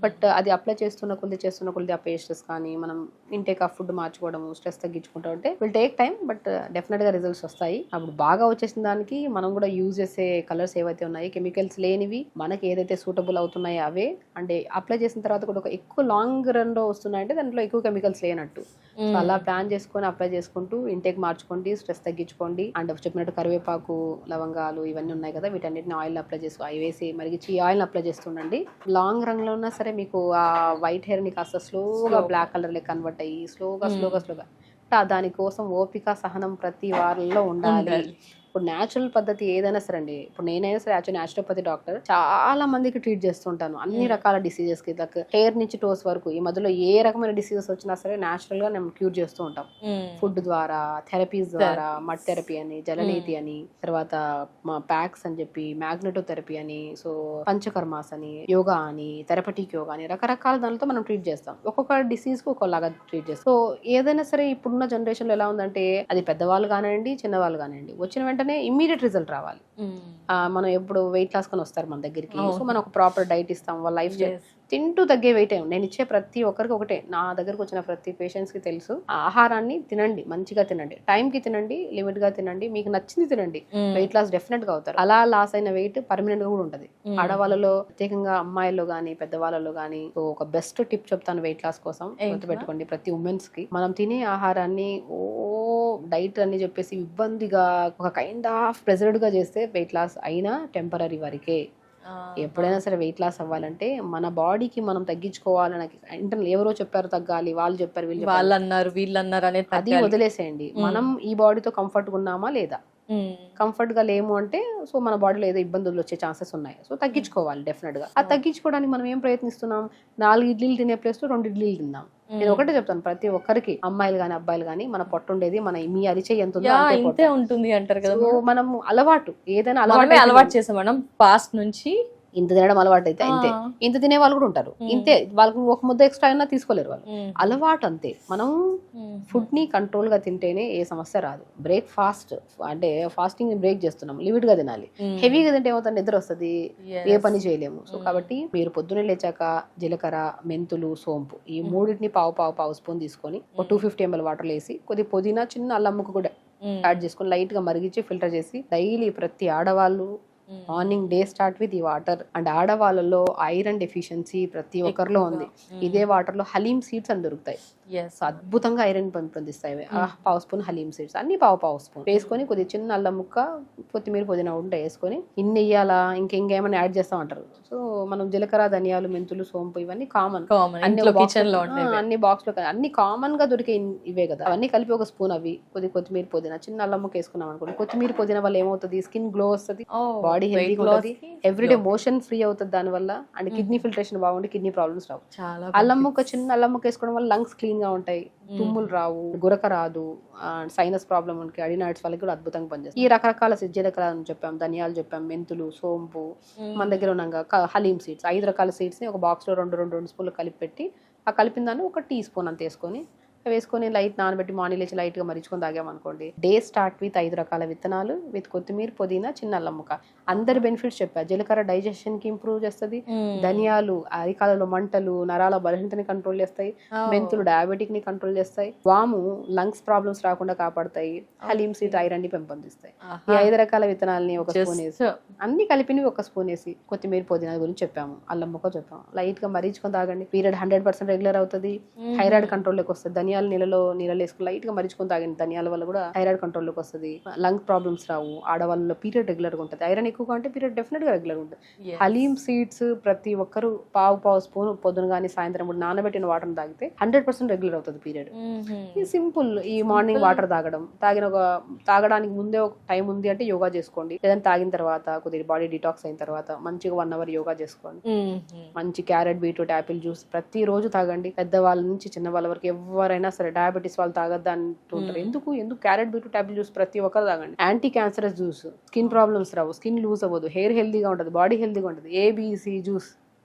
బట్ అది అప్లై చేస్తున్న కొద్ది ఆ పేస్టెస్ కానీ మనం ఇంటేక్ ఆఫ్ ఫుడ్ మార్చుకోవడం, స్ట్రెస్ తగ్గించుకుంటా ఉంటే will take time, but definite గా రిజల్ట్స్ వస్తాయి. అప్పుడు బాగా వచ్చేసిన దానికి మనం కూడా యూజ్ చేసే కలర్స్ ఏవైతే ఉన్నాయి కెమికల్స్ లేనివి, మనకి ఏదైతే సూటబుల్ అవుతున్నాయో అవే, అంటే అప్లై చేసిన తర్వాత కూడా ఒక ఎక్కువ లాంగ్ రన్ లో వస్తున్నాయంటే దాంట్లో ఎక్కువ కెమికల్స్ లేనట్టు. సో అలా ప్లాన్ చేసుకొని అప్లై చేసుకుంటూ ఇంటేక్ మార్చుకోండి, స్ట్రెస్ తగ్గించుకోండి. అండ్ చెప్పినట్టు కరివేపాకు, లవంగాలు ఇవన్నీ ఉన్నాయి కదా, వీటన్నిటిని ఆయిల్ అప్లై చేసుకో, అవి వేసి మరిగించి ఈ ఆయిల్ అప్లై చేస్తుండండి. లాంగ్ రన్ లో ఉన్నా సరే మీకు ఆ వైట్ హెయిర్ ని కాస్త స్లోగా బ్లాక్ కలర్ లెక్క కన్వర్ట్ అయ్యి స్లోగా దానికోసం ఓపిక, సహనం ప్రతి వారంలో ఉండాలి. ఇప్పుడు న్యాచురల్ పద్ధతి ఏదైనా సరే అండి, ఇప్పుడు నేనైనా సరే యాక్చువల్ న్యాచురోపతి డాక్టర్, చాలా మందికి ట్రీట్ చేస్తుంటాను అన్ని రకాల డిసీజెస్ కి, లైక్ హెయిర్ నుంచి టోస్ వరకు. ఈ మధ్యలో ఏ రకమైన డిసీజెస్ వచ్చినా సరే న్యాచురల్ గా మేము క్యూర్ చేస్తూ ఉంటాం. ఫుడ్ ద్వారా, థెరపీస్ ద్వారా, మడ్ థెరపీ అని, జలనీతి అని, తర్వాత ప్యాక్స్ అని చెప్పి, మ్యాగ్నెటో థెరపీ అని, సో పంచకర్మాస్ అని, యోగా అని, థెరపటిక్ యోగా అని, రకరకాల దానితో మనం ట్రీట్ చేస్తాం. ఒక్కొక్క డిసీజ్ కు ఒక్కొక్కలాగా ట్రీట్ చేస్తాం. సో ఏదైనా సరే ఇప్పుడున్న జనరేషన్ లో ఎలా ఉందంటే, అది పెద్దవాళ్ళు కానివ్వండి, చిన్నవాళ్ళు కానివ్వండి, వచ్చిన వెంటనే ఇమ్మీడియట్ రిజల్ట్ రావాలి. మనం ఎప్పుడు వెయిట్ లాస్ కొని వస్తారు మన దగ్గరికి, సో మనం ఒక ప్రాపర్ డైట్ ఇస్తాం, వాళ్ళ లైఫ్ స్టైల్ తింటూ తగ్గే వెయిట్ ఏం. నేను ఇచ్చే ప్రతి ఒక్కరికి ఒకటే, నా దగ్గరకు వచ్చిన ప్రతి పేషెంట్స్ కి తెలుసు, ఆహారాన్ని తినండి, మంచిగా తినండి, టైం కి తినండి, లిమిట్ గా తినండి, మీకు నచ్చింది తినండి, వెయిట్ లాస్ డెఫినెట్ గా అవుతారు. అలా లాస్ అయిన వెయిట్ పర్మనెంట్ గా కూడా ఉంటది. ఆడవాళ్ళలో ప్రత్యేకంగా అమ్మాయిల్లో గానీ పెద్దవాళ్ళలో గానీ ఒక బెస్ట్ టిప్ చెప్తాను వెయిట్ లాస్ కోసం, గుర్తుపెట్టుకోండి. ప్రతి ఉమెన్స్ కి మనం తినే ఆహారాన్ని డైట్ అని చెప్పేసి ఇబ్బందిగా ఒక కైండ్ ఆఫ్ ప్రెజర్డ్ గా చేస్తే వెయిట్ లాస్ అయినా టెంపరీ వరకే. ఎప్పుడైనా సరే వెయిట్ లాస్ అవ్వాలంటే మన బాడీకి మనం తగ్గించుకోవాలని ఇంటర్నల్ ఎవరో చెప్పారు తగ్గాలి, వాళ్ళు చెప్పారు, వీళ్ళు అన్నారు అనేది అది వదిలేసేయండి. మనం ఈ బాడీతో కంఫర్ట్ గా ఉన్నామా లేదా, కంఫర్ట్ గా లేము అంటే సో మన బాడీలో ఏదో ఇబ్బందులు వచ్చే ఛాన్సెస్ ఉన్నాయి. సో తగ్గించుకోవాలి డెఫినెట్ గా. అది తగ్గించుకోవడానికి మనం ఏం ప్రయత్నిస్తున్నాం, 4 ఇడ్లీలు తినే ప్లేస్ లో 2 ఇడ్లీలు తిందాం. నేను ఒకటే చెప్తాను, ప్రతి ఒక్కరికి, అమ్మాయిలు గానీ అబ్బాయిలు గానీ, మన పొట్టుండేది మన మీ అరిచే ఎంత ఉందో ఉంటుంది అంటారు కదా. మనం అలవాటు ఏదైనా అలవాటు చేసాం మనం పాస్ట్ నుంచి. ఇంత తినడం అలవాటు అయితే అంతే, ఇంత తినే వాళ్ళు కూడా ఉంటారు, ఇంతే, వాళ్ళకి ఒక ముద్ద ఎక్స్ట్రా అయినా తీసుకోలేరు వాళ్ళు, అలవాటు అంతే. మనం ఫుడ్ ని కంట్రోల్ గా తింటేనే ఏ సమస్య రాదు. బ్రేక్ఫాస్ట్ అంటే ఫాస్టింగ్ బ్రేక్ చేస్తున్నాం, లిమిట్ గా తినాలి. హెవీగా తింటే ఏమవుతుంది, నిద్ర వస్తుంది, ఏ పని చేయలేము. సో కాబట్టి మీరు పొద్దున్నే లేచాక జీలకర్ర, మెంతులు, సోంపు ఈ మూడింటిని పావు స్పూన్ తీసుకొని ఒక 250 ml వాటర్ వేసి కొద్ది పుదీనా, చిన్న అల్లం ముక్క కూడా యాడ్ చేసుకొని లైట్ గా మరిగించి ఫిల్టర్ చేసి డైలీ ప్రతి ఆడవాళ్ళు మార్నింగ్ డే స్టార్ట్ విత్ ఈ వాటర్. అండ్ ఆడవాళ్ళలో ఐరన్ డెఫిషియన్సీ ప్రతి ఒక్కరిలో ఉంది. ఇదే వాటర్ లో హలీం సీడ్స్ అని దొరుకుతాయి, అద్భుతంగా ఐరన్ పెంపొందిస్తాయి. పావు స్పూన్ హలీం సీడ్స్ అన్ని పావు స్పూన్ వేసుకొని కొద్ది చిన్న అల్లం ముక్క, కొత్తిమీర, పుదీనా ఉంటే వేసుకొని ఇన్ని వేయాలా ఇంకేమైనా యాడ్ చేస్తా ఉంటారు. సో మనం జీలకర్ర, ధనియాలు, మెంతులు, సోంపు ఇవన్నీ కామన్, అన్ని బాక్స్ లో అన్ని కామన్ గా దొరికే ఇవే కదా. అవన్నీ కలిపి ఒక స్పూన్, అవి కొత్తిమీర, పుదీనా, చిన్న అల్లం ముక్క వేసుకున్నాం అనుకోండి. కొత్తిమీర, పుదీనా వల్ల ఏమవుతుంది, స్కిన్ గ్లో వస్తుంది, బాడీ హెల్తీ ఉంటుంది, ఎవ్రీడే మోషన్ ఫ్రీ అవుతుంది దాని వల్ల. అండ్ కిడ్నీ ఫిల్టరేషన్ బాగుంటుంది, కిడ్నీ ప్రాబ్లమ్స్ రావు. అల్లం ముక్క, చిన్న అల్లం ముక్క వేసుకోవడం వల్ల లంగ్స్ క్లీన్ గా ఉంటాయి, తుమ్ములు రావు, గురక రాదు, సైనస్ ప్రాబ్లమ్ ఉంటే అడినాయిడ్స్ వాళ్ళకి కూడా అద్భుతంగా పనిచేస్తుంది. ఈ రకరకాల జీలకర్ర చెప్పాం, ధనియాలు చెప్పాం, మెంతులు, సోంపు, మన దగ్గర ఉన్నాక హలీం సీడ్స్, 5 రకాల సీడ్స్ ని ఒక బాక్స్ లో 2 స్పూన్లు కలిపి పెట్టి, ఆ కలిపిన దాన్ని 1 టీ స్పూన్ అంత వేసుకొని లైట్ నానబెట్టి మార్నింగ్ లేచి లైట్ గా మరిచుకొని తాగామనుకోండి. డే స్టార్ట్ విత్ 5 రకాల విత్తనాలు విత్ కొత్తిమీర, పుదీనా, చిన్న అల్లం ముక్క. అందరి బెనిఫిట్స్ చెప్పారు. జీలకర్ర డైజెషన్ కి ఇంప్రూవ్ చేస్తుంది, ధనియాలు అరికాలలో మంటలు, నరాల బలహీనతని కంట్రోల్ చేస్తాయి, మెంతులు డయాబెటిక్ ని కంట్రోల్ చేస్తాయి, వాము లంగ్స్ ప్రాబ్లమ్స్ రాకుండా కాపాడుతాయి, హలీం సీడ్ ఐరన్ ని పెంపొందిస్తాయి. ఈ 5 రకాల విత్తనాలని 1 స్పూన్ వేసి, అన్ని కలిపినవి 1 స్పూన్ వేసి, కొత్తిమీర, పుదీనా గురించి చెప్పాము, అల్లం ముక్క చెప్పాము, లైట్ గా మరిచుకొని తాగండి. పీరియడ్ 100% రెగ్యులర్ అవుతుంది, థైరాయిడ్ కంట్రోల్ లోకి వస్తుంది, ధనియాలు ధనియాల నీళ్ళలో వేసుకుని లైట్ గా మరిచుకొని తాగిన ధనియాల వల్ల కూడా థైరాయిడ్ కంట్రోల్ లోకి వస్తుంది, లంగ్ ప్రాబ్లమ్స్ రావు, ఆడవాళ్ళలో పీరియడ్ రెగ్యులర్ గా ఉంటుంది, ఐరన్ ఎక్కువగా అంటే పీరియడ్ డెఫినెట్ గా రెగ్యులర్ ఉంటుంది. హలీమ్ సీడ్స్ ప్రతి ఒక్కరు పావు స్పూన్ పొద్దున కానీ సాయంత్రం కూడా నానబెట్టిన వాటర్ తాగితే 100% రెగ్యులర్ అవుతుంది పీరియడ్. ఇది సింపుల్. ఈ మార్నింగ్ వాటర్ తాగడానికి ముందే ఒక టైం ఉంది అంటే యోగా చేసుకోండి, లేదంటే తాగిన తర్వాత కొద్దిగా బాడీ డిటాక్స్ అయిన తర్వాత మంచిగా 1 hour యోగా చేసుకోండి. మంచి క్యారెట్, బీట్రూట్, యాపిల్ జ్యూస్ ప్రతి రోజు తాగండి. పెద్దవాళ్ళ నుంచి చిన్న వాళ్ళ వరకు ఎవరైనా సరే, డయాబెటీస్ వాళ్ళు తాగద్దా అంటుంటారు. ఎందుకు క్యారెట్, బీట్రూట్, యాపిల్ జ్యూస్ ప్రతి ఒక్కరు తాగండి. Anti cancerous juice, skin problems రావు, స్కిన్ లూజ్ అవ్వదు, హెయిర్ హెల్దీగా ఉంటుంది, బాడీ హెల్దీగా ఉంటుంది. ఏబిసి జ్యూస్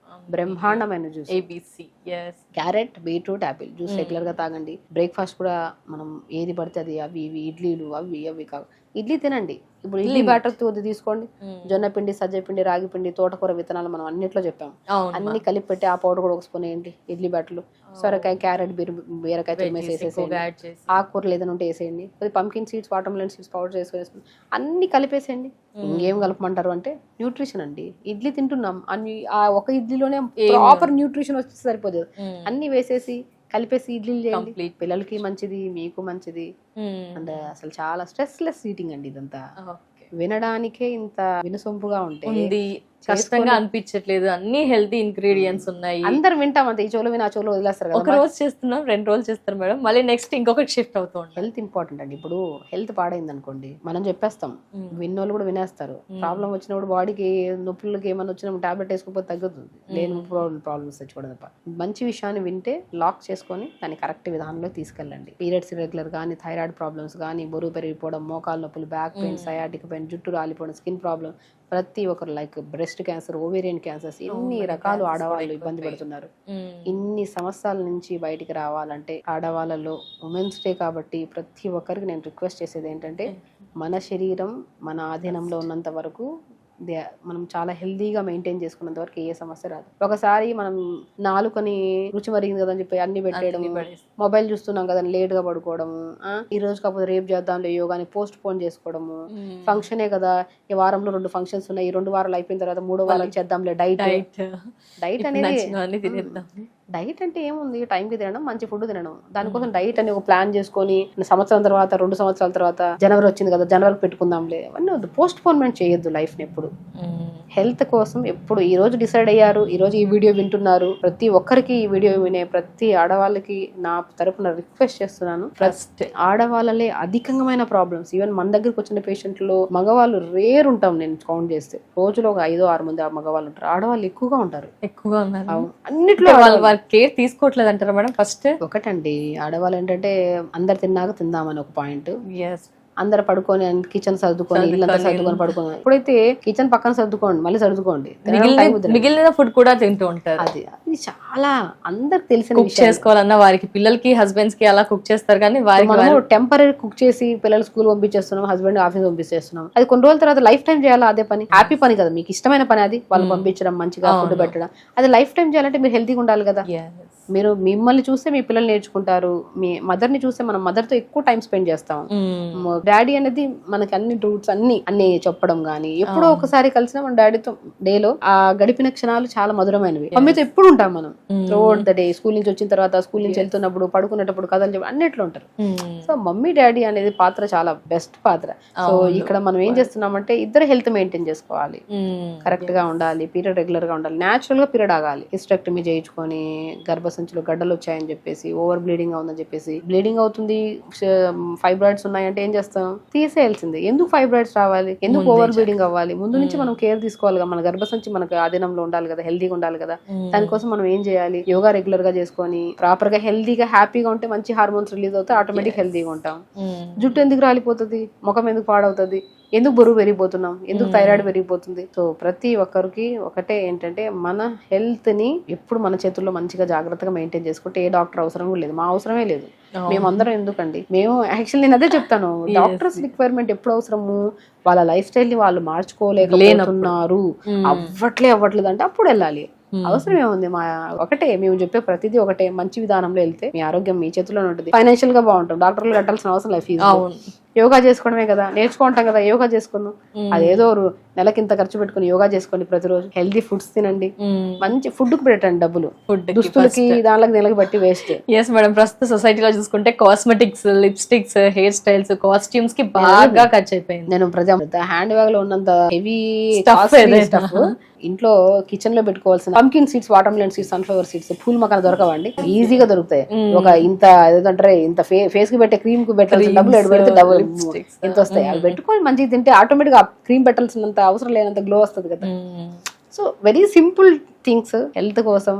బ్రహ్మాండమైన జ్యూస్. ABC carrot, beetroot, apple juice regular గా తాగండి. బ్రేక్ఫాస్ట్ కూడా మనం ఏది పడితే అది అవి ఇవి ఇడ్లీలు అవి కావు, ఇడ్లీ తినండి. ఇప్పుడు ఇడ్లీ బ్యాటర్ తీసుకోండి, జొన్న పిండి, సజ్జ పిండి, రాగి పిండి, తోటకూర విత్తనాలు మనం అన్నిట్లో చెప్పాం, అన్ని కలిపి పెట్టి ఆ పౌడర్ కూడా ఒక స్పూన్ వేయండి ఇడ్లీ బ్యాటర్లు. సొరకాయ, క్యారెట్, బీరకాయ వేసేసేయండి, ఆకుకూరలు ఏదైనా ఉంటే వేసేయండి, కొద్దిగా pumpkin seeds, water melon seeds powder వేసుకొని అన్ని కలిపేసేయండి. ఇంకేం కలపమంటారు అంటే న్యూట్రిషన్ అండి. ఇడ్లీ తింటున్నాం అన్ని, ఆ ఒక ఇడ్లీలోనే ప్రాపర్ న్యూట్రిషన్ వచ్చి సరిపోదు, అన్ని వేసేసి కలిపేసి ఇడ్లీలు చేయండి. పిల్లలకి మంచిది, మీకు మంచిది. అండ్ అసలు చాలా స్ట్రెస్ లెస్ ఈటింగ్ అండి ఇదంతా. వినడానికే ఇంత వినసొంపుగా ఉంటుంది, కష్టంగా అనిపించట్లేదు, అన్ని హెల్తీ ఇంగ్రీడియంట్స్ ఉన్నాయి. అందరు వింటాం అంతే, ఈ చోలో విని ఆ చోలో వదిలేస్తారు. ఒక రోజు చేస్తున్నాం, 2 రోజులు చేస్తారు మేడం, మళ్ళీ నెక్స్ట్ ఇంకొకటి షిఫ్ట్ అవుతాం. హెల్త్ ఇంపార్టెంట్ అండి. ఇప్పుడు హెల్త్ పాడైంది అనుకోండి, మనం చెప్పేస్తాం, విన్నోళ్ళు కూడా వినేస్తారు. ప్రాబ్లం వచ్చినప్పుడు బాడీకి నొప్పులకి ఏమైనా వచ్చినప్పుడు టాబ్లెట్ వేసుకోకపోతే తగ్గుతుంది, లేని ప్రాబ్లమ్స్ తెచ్చుకోవడం తప్ప. మంచి విషయాన్ని వింటే లాక్ చేసుకొని దాన్ని కరెక్ట్ విధానంలో తీసుకెళ్ళండి. పీరియడ్స్ రెగ్యులర్ కానీ, థైరాయిడ్ ప్రాబ్లమ్స్ కానీ, బరువు పెరిగిపోవడం, మోకాలు నొప్పులు, బ్యాక్ పెయిన్, సయాటిక్ పెయిన్, జుట్టు రాలిపోవడం, స్కిన్ ప్రాబ్లమ్, ప్రతి ఒక్కరు like breast cancer, ovarian cancers, ఇన్ని రకాలు ఆడవాళ్ళు ఇబ్బంది పడుతున్నారు. ఇన్ని సమస్యల నుంచి బయటికి రావాలంటే ఆడవాళ్ళలో ఉమెన్స్ డే కాబట్టి ప్రతి ఒక్కరికి నేను రిక్వెస్ట్ చేసేది ఏంటంటే, మన శరీరం మన ఆధీనంలో ఉన్నంత వరకు మనం చాలా హెల్దీగా మెయింటైన్ చేసుకున్నంత వరకు ఏ సమస్య రాదు. ఒకసారి మనం నాలుకని రుచి మరిగింది కదని చెప్పి అన్ని పెట్టేయడం, మొబైల్ చూస్తున్నాం కదా లేట్ గా పడుకోవడము, ఈ రోజు కాకపోతే రేపు చేద్దాంలే యోగాని పోస్ట్ పోన్ చేసుకోవడము, ఫంక్షనే కదా ఈ వారంలో 2 ఫంక్షన్స్ ఉన్నాయి, ఈ 2 వారాలు అయిపోయిన తర్వాత 3వ వారం చేద్దాంలే డైట్ అనేది. డైట్ అంటే ఏముంది, టైంకి తినడం, మంచి ఫుడ్ తినడం. దానికోసం డైట్ అని ఒక ప్లాన్ చేసుకొని సంవత్సరం తర్వాత 2 సంవత్సరాల తర్వాత జనవరి వచ్చింది కదా జనవరికి పెట్టుకుందాంలే అవన్నీ వద్దు. పోస్ట్ పోన్మెంట్ చేయొద్దు లైఫ్ ని ఎప్పుడు. హెల్త్ కోసం ఎప్పుడు ఈ రోజు డిసైడ్ అయ్యారు, ఈ రోజు ఈ వీడియో వింటున్నారు, ప్రతి ఒక్కరికి ఈ వీడియో వినే ప్రతి ఆడవాళ్ళకి నా తరపున రిక్వెస్ట్ చేస్తున్నాను. ఫస్ట్ ఆడవాళ్ళలే అధికమైన ప్రాబ్లమ్స్, ఈవెన్ మన దగ్గరకు వచ్చిన పేషెంట్లో మగవాళ్ళు రేర్ ఉంటాం, నేను కౌంట్ చేస్తే రోజులో ఒక 5-6 మంది మగవాళ్ళు ఉంటారు, ఆడవాళ్ళు ఎక్కువగా ఉంటారు. అన్నిట్లో కేర్ తీసుకోవట్లేదు అంటారా మేడం? ఫస్ట్ ఒకటండి, ఆడవాళ్ళు ఏంటంటే అందరు తిన్నాక తిందామని ఒక పాయింట్, అందరు పడుకొని కిచెన్ సర్దుకొని ఇల్లంతా సర్దుకొని పడుకోండి. ఎప్పుడైతే కిచెన్ పక్కన సర్దుకోండి, మళ్ళీ సర్దుకోండి, మిగిలిన ఫుడ్ కూడా తింటూ ఉంటారు. అది చాలా అందరికి తెలిసిన చేసుకోవాలన్నా వారికి పిల్లలకి హస్బెండ్స్ కి అలా కుక్ చేస్తారు, కానీ మనం టెంపరీ కుక్ చేసి పిల్లలు స్కూల్ పంపించేస్తున్నాం, హస్బెండ్ ఆఫీస్ పంపించేస్తున్నాం. అది కొన్ని రోజుల తర్వాత లైఫ్ టైం చేయాలా అదే పని, హ్యాపీ పని కదా, మీకు ఇష్టమైన పని అది, వాళ్ళు పంపించడం, మంచిగా ఫుడ్ పెట్టడం, అది లైఫ్ టైం చేయాలంటే మీరు హెల్తీగా ఉండాలి కదా. మీరు మిమ్మల్ని చూస్తే మీ పిల్లలు నేర్చుకుంటారు, మీ మదర్ ని చూస్తే మనం మదర్ తో ఎక్కువ టైం స్పెండ్ చేస్తాం. డాడీ అనేది మనకి అన్ని రూట్స్ అన్ని చెప్పడం గానీ, ఎప్పుడో ఒకసారి కలిసిన మన డాడీతో డేలో ఆ గడిపిన క్షణాలు చాలా మధురమైనవి. మమ్మీతో ఎప్పుడు ఉంటాం మనం త్రూఅవుట్ ద డే, స్కూల్ నుంచి వచ్చిన తర్వాత, స్కూల్ నుంచి వెళ్తున్నప్పుడు, పడుకునేటప్పుడు, కథలు చెప్పి అన్నిట్లో ఉంటారు. సో మమ్మీ డాడీ అనేది పాత్ర చాలా బెస్ట్ పాత్ర. సో ఇక్కడ మనం ఏం చేస్తున్నామంటే ఇద్దరు హెల్త్ మెయింటైన్ చేసుకోవాలి, కరెక్ట్ గా ఉండాలి, పీరియడ్ రెగ్యులర్ గా ఉండాలి, న్యాచురల్ గా పీరియడ్ ఆగాలి. హిస్టెక్టమీ చేయించుకొని గర్భసంచిలో గడ్డలు వచ్చాయని చెప్పేసి, ఓవర్ బ్లీడింగ్ అవుతుందని చెప్పేసి, బ్లీడింగ్ అవుతుంది, ఫైబ్రాయిడ్స్ ఉన్నాయంటే ఏం చేస్తాం, తీసేయాల్సిందే. ఎందుకు ఫైబ్రాయిడ్స్ రావాలి, ఎందుకు ఓవర్ బ్లీడింగ్ అవ్వాలి, ముందు నుంచి మనం కేర్ తీసుకోవాలి. మన గర్భసంచి మనకు ఆధీనంలో ఉండాలి కదా, హెల్దీగా ఉండాలి కదా. దానికోసం మనం ఏం చేయాలి, యోగా రెగ్యులర్ గా చేసుకొని ప్రాపర్ గా హెల్దీగా హ్యాపీగా ఉంటే మంచి హార్మోన్స్ రిలీజ్ అవుతాయి, ఆటోమేటిక్ హెల్దీగా ఉంటాం. జుట్టు ఎందుకు రాలిపోతుంది, ముఖం ఎందుకు పాడవుతుంది, ఎందుకు బరువు పెరిగిపోతున్నాం, ఎందుకు థైరాయిడ్ పెరిగిపోతుంది. సో ప్రతి ఒక్కరికి ఒకటే ఏంటంటే, మన హెల్త్ ని ఎప్పుడు మన చేతుల్లో మంచిగా జాగ్రత్తగా మెయింటైన్ చేసుకుంటే ఏ డాక్టర్ అవసరం కూడా లేదు, మా అవసరమే లేదు. మేమందరం ఎందుకండి, మేము యాక్చువల్లీ నేను అదే చెప్తాను, డాక్టర్స్ రిక్వైర్మెంట్ ఎప్పుడు అవసరము, వాళ్ళ లైఫ్ స్టైల్ ని వాళ్ళు మార్చుకోలేకపోతున్నారు, అవ్వట్లేదు అంటే అప్పుడు వెళ్ళాలి. అవసరం ఏముంది, మా ఒకటే మేము చెప్పే ప్రతిదీ ఒకటే, మంచి విధానంలో వెళ్తే మీ ఆరోగ్యం మీ చేతిలోనే ఉంటుంది, ఫైనాన్షియల్ గా బాగుంటాం, డాక్టర్లు కట్టాల్సిన అవసరం లేదు ఫీజు. యోగా చేసుకోవడమే కదా, నేర్చుకుంటాం కదా, యోగా చేసుకున్నాం. అదేదో నెలకి ఇంత ఖర్చు పెట్టుకుని యోగా చేసుకోండి, ప్రతిరోజు హెల్దీ ఫుడ్స్ తినండి, మంచి ఫుడ్ కు పెట్టండి డబ్బులు, దుస్తులకి దానికి నెలకి బట్టి వేస్ట్. ఎస్ మేడం, ప్రస్తుత సొసైటీలో చూసుకుంటే cosmetics, lipsticks, hair styles, costumes కి బాగా ఖర్చు అయిపోయింది. నేను హ్యాండ్ బ్యాగ్ లో ఉన్నంత హెవీ స్టఫ్ ఇంట్లో కిచెన్ లో పెట్టుకోవాల్సిన pumpkin seeds, water melon seeds, sunflower seeds, pool మకాన దొరకవండి, ఈజీగా దొరుకుతాయి. ఒక ఇంత ఏదంటారు ఇంత ఫేస్ కి పెట్టే క్రీమ్ కు పెట్టాల్సిన డబ్బులు ఎడు పెడితే డబ్బులు ఎంత వస్తాయి. అవి పెట్టుకొని మంచిగా తింటే ఆటోమేటిక్ గా క్రీమ్ పెట్టాల్సినంత అవసరం లేనంత గ్లో వస్తుంది కదా. So very simple things health కోసం.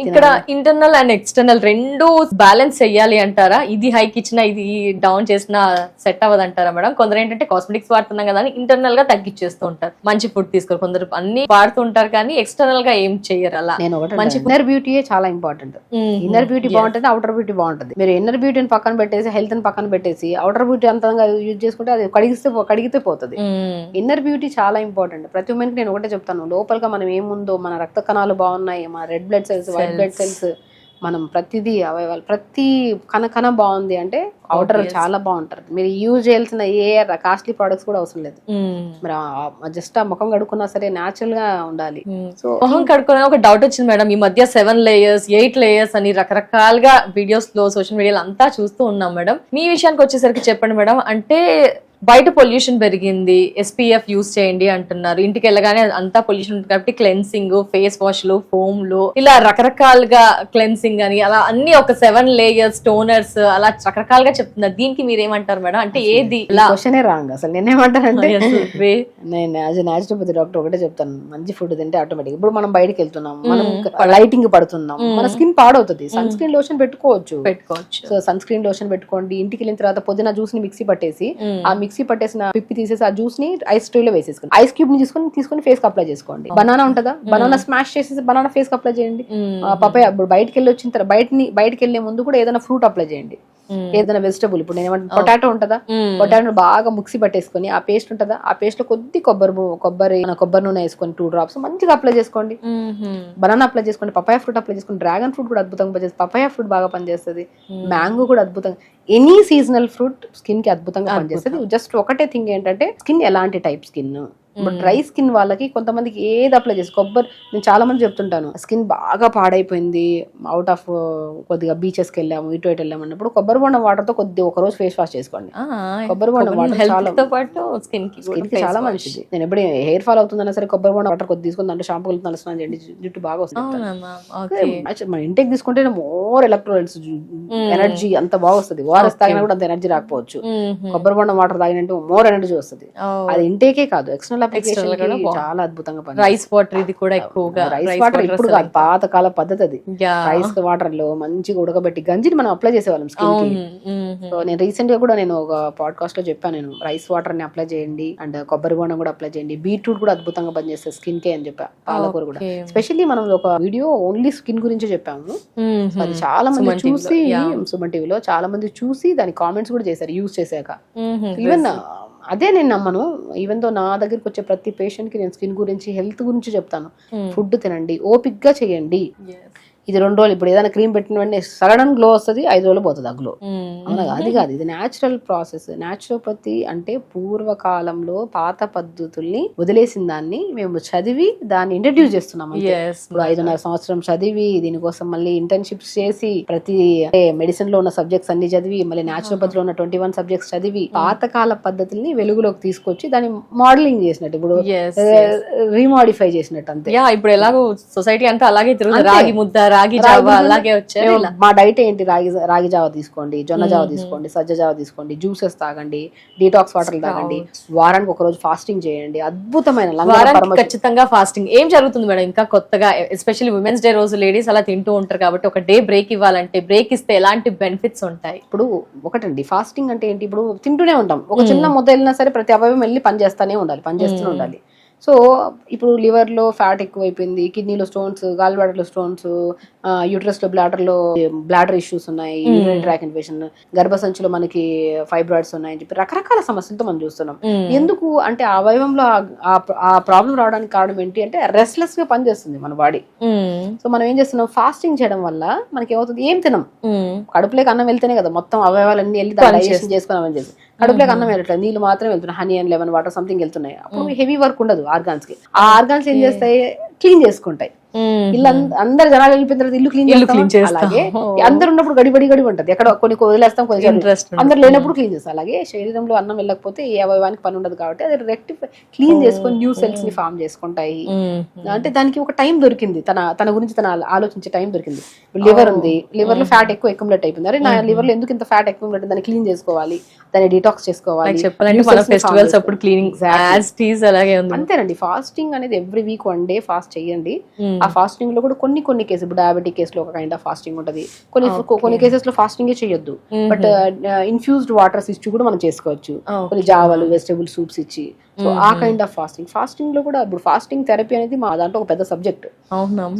ఇక్కడ ఇంటర్నల్ అండ్ ఎక్స్టర్నల్ రెండు బ్యాలెన్స్ చెయ్యాలి అంటారా? ఇది హైక్ ఇచ్చినా ఇది డౌన్ చేసినా సెట్ అవ్వదు అంటారా మేడం? కొందరు ఏంటంటే కాస్మెటిక్స్ వాడుతున్నాం కదా అని ఇంటర్నల్ గా తగ్గించేస్తూ ఉంటారు, మంచి ఫుడ్ తీసుకోరు. కొందరు అన్ని వాడుతూ ఉంటారు కానీ ఎక్స్టర్నల్ గా ఏం చెయ్యరు. అలా నేను ఒకటి మంచి ఇన్నర్ బ్యూటీయే చాలా ఇంపార్టెంట్. ఇన్నర్ బ్యూటీ బాగుంటుంది, అవుటర్ బ్యూటీ బాగుంటుంది. మీరు ఇన్నర్ బ్యూటీని పక్కన పెట్టేసి హెల్త్ ని పక్కన పెట్టేసి అవుటర్ బ్యూటీ అంతంగా యూజ్ చేసుకుంటే అది కడిగితే పోతుంది. ఇన్నర్ బ్యూటీ చాలా ఇంపార్టెంట్. ప్రతి ఉమెన్ కి నేను ఒకటే చెప్తాను, లోపలగా మనం ఏముందో, మన రక్త కణాలు బాగున్నాయి, మన red blood cells, white blood cells, మనం ప్రతిదీ అవయవాలు ప్రతి కణ బాగుంది అంటే అవుటర్ చాలా బాగుంటారు. మీరు యూజ్ చేయాల్సిన ఏ కాస్ట్లీ ప్రొడక్ట్స్ కూడా అవసరం లేదు. మీరు జస్ట్ ఆ ముఖం కడుక్కున్నా సరే న్యాచురల్ గా ఉండాలి. సో ముఖం కడుక్కునే ఒక డౌట్ వచ్చింది మేడం, ఈ మధ్య 7 layers 8 layers అని రకరకాలుగా వీడియోస్ లో సోషల్ మీడియాలో అంతా చూస్తూ ఉన్నాం మేడం. మీ విషయానికి వచ్చేసరికి చెప్పండి మేడం, అంటే బయట పొల్యూషన్ పెరిగింది, SPF యూజ్ చేయండి అంటున్నారు, ఇంటికి వెళ్ళగానే అంతా పొల్యూషన్ ఉంటుంది కాబట్టి క్లెన్సింగ్, ఫేస్ వాష్లు, ఫోమ్లు, ఇలా రకరకాలుగా క్లెన్సింగ్ అని అలా అన్ని ఒక 7 layers టోనర్స్ అలా రకరకాలుగా చెప్తున్నారు. దీనికి మీరు ఏమంటారు మేడం? అంటే ఏది క్వశ్చనే రాంగ్ అసలు. నేనేమంటానంటే నేను యాజ్ ఎ న్యాచురోపతి డాక్టర్ ఒకటే చెప్తాను, మంచి ఫుడ్ తింటే ఆటోమేటిక్ ఇప్పుడు మనం బయటకి వెళ్తున్నాం, మనం లైటింగ్ పడుతున్నాం, మన స్కిన్ పాడవుతుంది, సన్ స్క్రీన్ లోషన్ పెట్టుకోవచ్చు. సో సన్ స్క్రీన్ లోషన్ పెట్టుకోండి. ఇంటికి వెళ్ళిన తర్వాత పుదీనా జ్యూస్ ని మిక్సీ పట్టేసి ఆ మిక్సీ పట్టేసిన పిప్పి తీసేసి ఆ జ్యూస్ ని ఐస్ ట్రే లో వేసేసుకోండి. ఐస్ క్యూబ్ ని తీసుకొని ఫేస్ కి అప్లై చేసుకోండి. బనానా ఉంటుందా, బనానా స్మాష్ చేసేసి బనానా ఫేస్ కి అప్లై చేయండి. పపాయ ఇప్పుడు బయటకి వెళ్ళి వచ్చిన తర్వాత బయటకి వెళ్లే ముందు కూడా ఏదైనా ఫ్రూట్ అప్లై చేయండి, ఏదైనా వెజిటబుల్. ఇప్పుడు నేను ఏమంటే పొటాటో ఉంటుందా, పొటాటో బాగా మిక్సీ పట్టేసుకొని ఆ పేస్ట్ ఉంటుందా, ఆ పేస్ట్ లో కొద్ది కొబ్బరి నూనె వేసుకొని 2 drops మంచిగా అప్లై చేసుకోండి. బనానా అప్లై చేసుకోండి, పపాయ ఫ్రూట్ అప్లై చేసుకోండి, డ్రాగన్ ఫ్రూట్ కూడా అద్భుతంగా పనిచేస్తుంది, పపాయ ఫ్రూట్ బాగా పనిచేస్తుంది, మ్యాంగో కూడా అద్భుతంగా, ఎనీ సీజనల్ ఫ్రూట్ స్కిన్ కి అద్భుతంగా పనిచేస్తుంది. జస్ట్ ఒకటే థింగ్ ఏంటంటే స్కిన్ ఎలాంటి టైప్ స్కిన్. ఇప్పుడు డ్రై స్కిన్ వాళ్ళకి కొంతమందికి ఏది అప్లై చేసి నేను చాలా మంది చెప్తుంటాను, స్కిన్ బాగా పాడైపోయింది, అవుట్ ఆఫ్ కొద్దిగా బీచెస్ కి వెళ్ళాము, ఇటు వెళ్ళాము అన్నప్పుడు కొబ్బరి బొండం వాటర్ తో కొద్దిగా ఒక రోజు ఫేస్ వాష్ చేసుకోండి. కొబ్బరి బొండం వాటర్ చాలా స్కిన్ కి చాలా మంచిది. నేను ఎప్పుడు హెయిర్ ఫాల్ అవుతుందన్నా సరే కొబ్బరి బొండం వాటర్ కొద్ది తీసుకుని దాంట్లో షాంపూ కలిపి స్నానం చేయండి, జుట్టు బాగా వస్తుంది. మన ఇంటేక్ తీసుకుంటే మోర్ ఎలక్ట్రోలైట్స్, ఎనర్జీ అంత బాగా వస్తుంది. ఓఆర్ఎస్ తాగినా కూడా అంత ఎనర్జీ రాకపోవచ్చు, కొబ్బరి బొండం వాటర్ తాగినట్టు మోర్ ఎనర్జీ వస్తుంది. అది ఇంటేకే కాదు, ఎక్స్టర్నల్ చాలా అద్భుతంగా రైస్ వాటర్ ఇది కూడా ఎక్కువగా. రైస్ వాటర్ ఇప్పుడు కాదు, పాతకాల పద్ధతి అది. రైస్ వాటర్ లో మంచిగా ఉడకబెట్టి గంజిని మనం అప్లై చేసేవాళ్ళం స్కిన్ కి. సో నేను రీసెంట్ గా కూడా నేను ఒక పాడ్కాస్ట్ లో చెప్పాను, నేను రైస్ వాటర్ ని అప్లై చేయండి అండ్ కొబ్బరి బొండం కూడా అప్లై చేయండి, బీట్రూట్ కూడా అద్భుతంగా పనిచేస్తుంది స్కిన్ కి అని చెప్పా, పాలకూర కూడా. స్పెషల్లీ మనం ఒక వీడియో ఓన్లీ స్కిన్ గురించి చెప్పాము, అది చాలా మంది చూసి సుమన్ టీవీలో చాలా మంది చూసి దాని కామెంట్స్ కూడా చేశారు యూజ్ చేశాక. ఈవెన్ అదే నేను నమ్మను, ఈవెన్ తో నా దగ్గరికి వచ్చే ప్రతి పేషెంట్ కి నేను స్కిన్ గురించి హెల్త్ గురించి చెప్తాను. ఫుడ్ తినండి, ఓపిక్ గా చేయండి. ఇది 2 రోజులు ఇప్పుడు ఏదైనా క్రీమ్ పెట్టిన వెంటనే సడన్ గ్లో వస్తుంది, 5 రోజులు పోతుంది ఆ గ్లో. అవునా, అది కాదు, ఇది న్యాచురల్ ప్రాసెస్. న్యాచురోపతి అంటే పూర్వకాలంలో పాత పద్ధతుల్ని వదిలేసిన దాన్ని మేము చదివి దాన్ని ఇంట్రడ్యూస్ చేస్తున్నాం. ఇప్పుడు 5.5 సంవత్సరం చదివి దీనికోసం మళ్ళీ ఇంటర్న్షిప్స్ చేసి ప్రతి మెడిసిన్ లో ఉన్న సబ్జెక్ట్స్ అన్ని చదివి మళ్ళీ న్యాచురోపతిలో ఉన్న 21 సబ్జెక్ట్స్ చదివి పాతకాల పద్ధతుల్ని వెలుగులోకి తీసుకొచ్చి దాన్ని మోడలింగ్ చేసినట్టు, ఇప్పుడు రీమాడిఫై చేసినట్టు అంతే. ఇప్పుడు ఎలాగో సొసైటీ అంతా అలాగే తిరుగుతుంది, రాగి ముద్ద, రాగి జావ అలాగే వచ్చాయి. మా డైట్ ఏంటి, రాగి జావ తీసుకోండి, జొన్న జావ తీసుకోండి, సజ్జ జావ తీసుకోండి, జ్యూసెస్ తాగండి, డీటాక్స్ వాటర్ తాగండి, వారానికి ఒక రోజు ఫాస్టింగ్ చేయండి, అద్భుతమైన ఖచ్చితంగా ఫాస్టింగ్. ఏం జరుగుతుంది మేడం ఇంకా కొత్తగా, ఎస్పెషల్లీ ఉమెన్స్ డే రోజు లేడీస్ అలా తింటూ ఉంటారు కాబట్టి ఒక డే బ్రేక్ ఇవ్వాలంటే బ్రేక్ ఇస్తే ఎలాంటి బెనిఫిట్స్ ఉంటాయి? ఇప్పుడు ఒకటండి, ఫాస్టింగ్ అంటే ఏంటి, ఇప్పుడు తింటూనే ఉంటాం, ఒక చిన్న ముద్ద వెళ్ళినా సరే ప్రతి అవయవం వెళ్ళి పనిచేస్తూనే ఉండాలి. సో ఇప్పుడు లివర్ లో ఫ్యాట్ ఎక్కువైపోయింది, కిడ్నీలో stones, gall bladder stones, uterus లో బ్లాడర్ ఇష్యూస్ ఉన్నాయి, యూరినరీ ట్రాక్ ఇన్ఫెక్షన్, గర్భసంచిలో మనకి ఫైబ్రాయిడ్స్ ఉన్నాయని చెప్పి రకరకాల సమస్యలతో మనం చూస్తున్నాం. ఎందుకు అంటే ఆ అవయవంలో ఆ ప్రాబ్లం రావడానికి కారణం ఏంటి అంటే రెస్ట్లెస్ గా పనిచేస్తుంది మన బాడీ. సో మనం ఏం చేస్తున్నాం, ఫాస్టింగ్ చేయడం వల్ల మనకి ఏమవుతుంది, ఏం తినం, కడుపులోకి అన్నం వెళ్తేనే కదా మొత్తం అవయవాలన్నీ వెళ్ళి డైజెషన్ చేసుకున్నామని చెప్పి కడుపులోకి అన్నం వెళ్ళట్లేదు, నీళ్ళు మాత్రం వెళ్తున్నాయి, honey and lemon water something వెళ్తున్నాయి. అప్పుడు హెవీ వర్క్ ఉండదు ఆర్గాన్స్ కి. ఆ ఆర్గాన్స్ ఏం చేస్తాయి, క్లీన్ చేసుకుంటాయి. ఇల్లు అందరు జనాలు వెళ్ళిపోయిన తర్వాత ఇల్లు క్లీన్ చేస్తాం. అలాగే అందరు ఉన్నప్పుడు గడి ఉంటది, ఎక్కడ కొన్ని వదిలేస్తాం, కొన్ని అందరు లేనప్పుడు క్లీన్ చేస్తాం. అలాగే శరీరంలో అన్నం వెళ్ళకపోతే ఏ అవయవానికి పని ఉండదు కాబట్టి అది రెక్టిఫై క్లీన్ చేసుకొని న్యూ సెల్స్ ని ఫామ్ చేసుకుంటాయి. అంటే దానికి ఒక టైం దొరికింది, తన గురించి తన ఆలోచించే టైం దొరికింది. లివర్ ఉంది, లివర్ లో ఫ్యాట్ ఎక్కువ అక్యుములేట్ అయిపోయింది, అరే నా లివర్ లో ఎందుకు ఇంత ఫ్యాట్ అక్యుములేట్, దాన్ని క్లీన్ చేసుకోవాలి, దాన్ని డిటాక్స్ చేసుకోవాలి. చెప్పాలంటే మన ఫెస్టివల్స్ అప్పుడు క్లీనింగ్ అలాగే ఉంది. అంతేనండి, ఫాస్టింగ్ అనేది ఎవ్రీ వీక్ 1 day ఫాస్ట్ చేయండి. ఆ ఫాస్టింగ్ లో కూడా కొన్ని కేసు, ఇప్పుడు డయాబెటిక్ కేసులో ఒక కైండ్ ఆఫ్ ఫాస్టింగ్ ఉంటది, కొన్ని కేసెస్ లో ఫాస్టింగ్ చేయొద్దు, బట్ ఇన్ఫ్యూజ్డ్ వాటర్స్ ఇచ్చి కూడా మనం చేసుకోవచ్చు, కొన్ని జావాలు వెజిటబుల్ సూప్స్ ఇచ్చి. సో ఆ కైండ్ ఆఫ్ ఫాస్టింగ్ లో కూడా ఇప్పుడు ఫాస్టింగ్ థెరపీ అనేది మా దాంట్లో ఒక పెద్ద సబ్జెక్ట్.